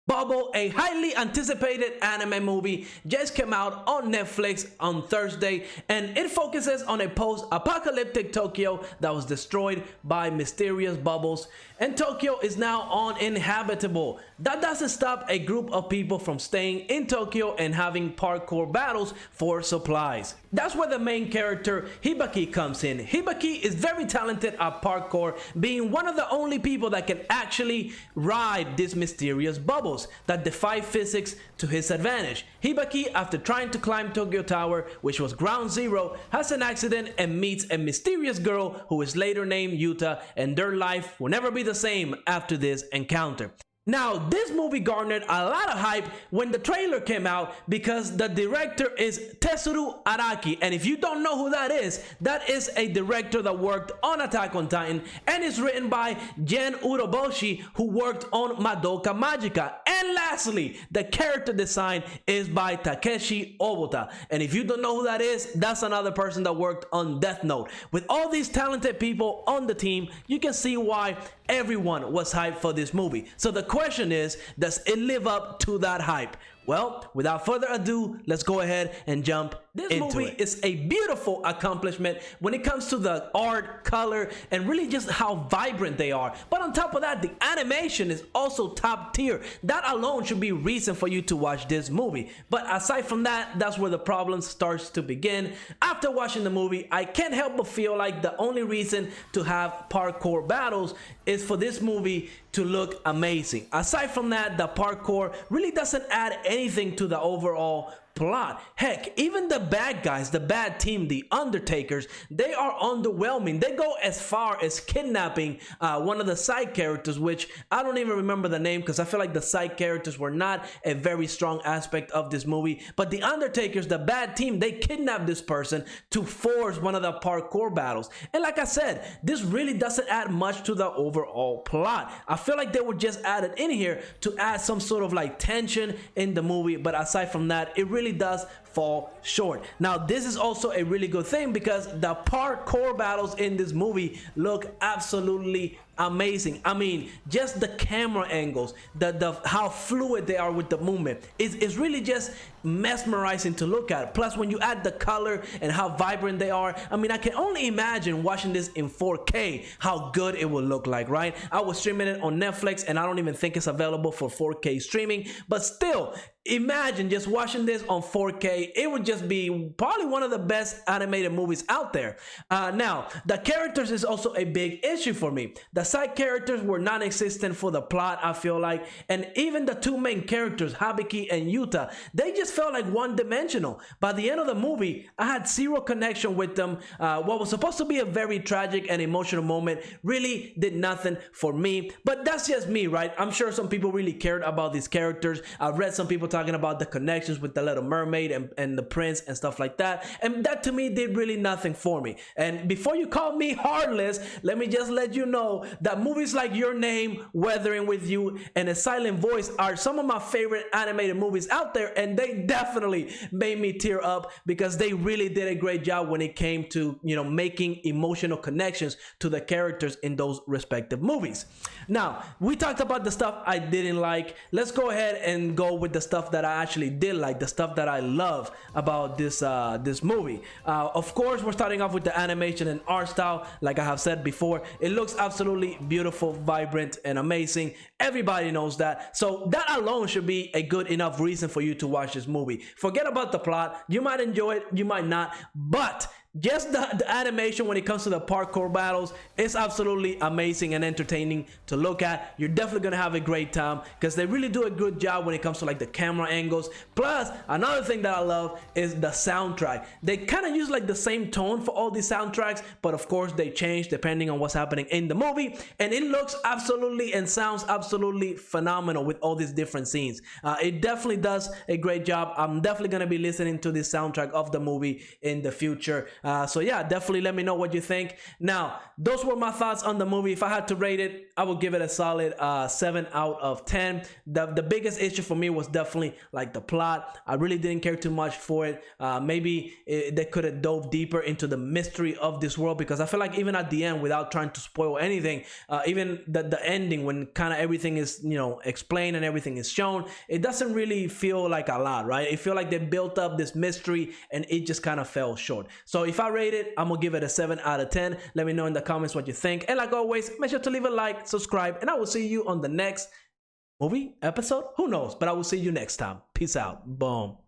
Bubble, a highly anticipated anime movie, just came out on Netflix on Thursday, and it focuses on a post-apocalyptic Tokyo that was destroyed by mysterious bubbles, and Tokyo is now uninhabitable. That doesn't stop a group of people from staying in Tokyo and having parkour battles for supplies. That's where the main character Hibaki comes in. Hibaki is very talented at parkour, being one of the only people that can actually ride these mysterious bubbles that defy physics to his advantage. Hibaki, after trying to climb Tokyo Tower, which was ground zero, has an accident and meets a mysterious girl who is later named Yuta, and their life will never be the same after this encounter. Now, this movie garnered a lot of hype when the trailer came out because the director is Tetsuro Araki, and if you don't know who that is a director that worked on Attack on Titan and is written by Gen Uroboshi, who worked on Madoka Magica. And lastly, the character design is by Takeshi Obata, and if you don't know who that is, that's another person that worked on Death Note. With all these talented people on the team, you can see why everyone was hyped for this movie. So the question is, does it live up to that hype? Well, without further ado, let's go ahead and jump into it. This movie is a beautiful accomplishment when it comes to the art, color, and really just how vibrant they are. But on top of that, the animation is also top tier. That alone should be reason for you to watch this movie. But aside from that, that's where the problem starts to begin. After watching the movie, I can't help but feel like the only reason to have parkour battles is for this movie to look amazing. Aside from that, the parkour really doesn't add anything to the overall plot. Heck, even the bad guys, the bad team, the Undertakers, they are underwhelming. They go as far as kidnapping one of the side characters, which I don't even remember the name because I feel like the side characters were not a very strong aspect of this movie. But the Undertakers, the bad team, they kidnapped this person to force one of the parkour battles. And like I said, this really doesn't add much to the overall plot. I feel like they were just added in here to add some sort of like tension in the movie, but aside from that, it really does fall short. Now, this is also a really good thing because the parkour battles in this movie look absolutely amazing. I mean, just the camera angles, how fluid they are with the movement is really just mesmerizing to look at. Plus, when you add the color and how vibrant they are, I mean, I can only imagine watching this in 4K how good it will look like, right? I was streaming it on Netflix and I don't even think it's available for 4K streaming, but still, imagine just watching this on 4K. It would just be probably one of the best animated movies out there. Now, the characters is also a big issue for me. The side characters were non-existent for the plot, I feel like, and even the two main characters, Habiki and Yuta, they just felt like one-dimensional. By the end of the movie, I had zero connection with them. What was supposed to be a very tragic and emotional moment really did nothing for me, but that's just me, right? I'm sure some people really cared about these characters. I've read some people talking about the connections with the Little Mermaid and the prince and stuff like that, and that to me did really nothing for me. And before you call me heartless, let me just let you know that movies like Your Name, Weathering with You, and A Silent Voice are some of my favorite animated movies out there, and they definitely made me tear up because they really did a great job when it came to, you know, making emotional connections to the characters in those respective movies. Now, we talked about the stuff I didn't like. Let's go ahead and go with the stuff that I actually did like, the stuff that I love about this movie. Of course, we're starting off with the animation and art style. Like I have said before, it looks absolutely beautiful, vibrant, and amazing. Everybody knows that. So that alone should be a good enough reason for you to watch this movie. Forget about the plot. You might enjoy it, you might not, but just the animation when it comes to the parkour battles is absolutely amazing and entertaining to look at. You're definitely gonna have a great time because they really do a good job when it comes to like the camera angles. Plus, another thing that I love is the soundtrack. They kind of use like the same tone for all these soundtracks, but of course they change depending on what's happening in the movie, and it looks absolutely and sounds absolutely phenomenal with all these different scenes. It definitely does a great job. I'm definitely gonna be listening to this soundtrack of the movie in the future. So yeah, definitely let me know what you think. Now, those were my thoughts on the movie. If I had to rate it, I would give it a solid 7 out of 10. The biggest issue for me was definitely like the plot. I really didn't care too much for it. Maybe they could have dove deeper into the mystery of this world, because I feel like even at the end, without trying to spoil anything, even the ending, when kind of everything is, you know, explained and everything is shown, it doesn't really feel like a lot, right? It feel like they built up this mystery and it just kind of fell short. So if I rate it, I'm gonna give it a 7 out of 10. Let me know in the comments what you think, and like always, make sure to leave a like, subscribe, and I will see you on the next movie episode. Who knows, but I will see you next time. Peace out. Boom.